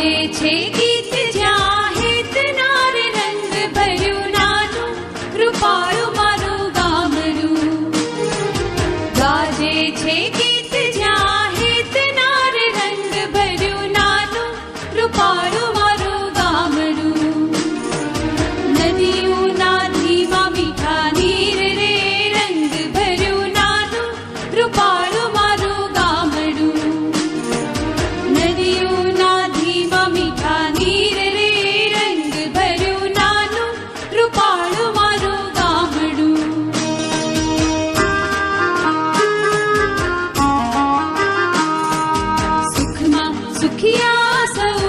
ગાજે છે ગીત જ્યાં હેત નાર રંગ ભર્યું નાનું રૂપાળું મારું ગામડું. ગાજે છે ગીત જ્યાં હેત નાર રંગ ભર્યું નાનું રૂપાળું મારું ગામડું. નદીઓના ધીમા મીઠા નીર રે રંગ ભર્યું નાનું રૂપાળું મારું ગામડું. નદીઓના ધીમા મીઠા નીર રે રંગ ભર્યું નાનું રૂપાળું મારું ગામડું. સુખમાં સુખિયા સૌ